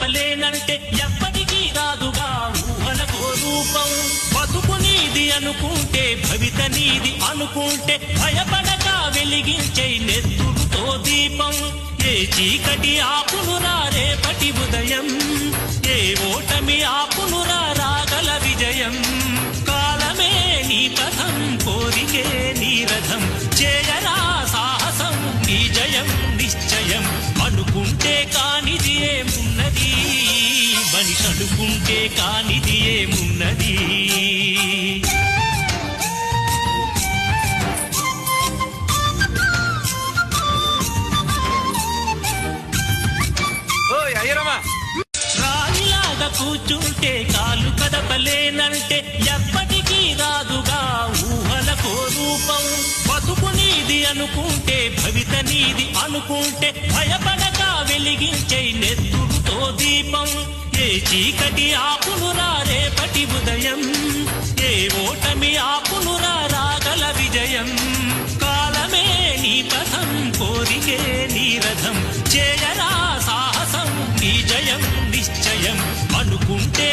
గడపలేనంటే ఎప్పటికీ రాదుగా ఊహలకో రూపం. బతుకు నీది అనుకుంటే భవిత నీది అనుకుంటే భయపడక వెలిగించే నెత్తురుతో దీపం. ఏ చీకటి ఆపునురా రేపటి ఉదయం, ఏ ఓటమి ఆపునురా రాగల విజయం. కాలమే నీ పథం, కోరికే నీ రథం, చేయరా సాహసం నీ జయం నిశ్చయం. అనుకుంటే కానిది ఏమున్నది, మనిషి అనుకుంటే కానిది ఏమున్నది. రాయిలాగా కూర్చుంటే కాలు కదపలేనంటే ఎప్పటికీ రాదుగా ఊహలకో రూపం. బతుకు నీది అనుకుంటే భవిత నీది అనుకుంటే భయపడక వెలిగించే నెత్తురుతో దీపం. ఏ చీకటి ఆపునురా రేపటి ఉదయం, ఏ ఓటమి ఆపునురా రాగల విజయం. కాలమే నీ పథం, కోరికే నీ రథం, చేయరా సాహసం నీ జయం నిశ్చయం. అనుకుంటే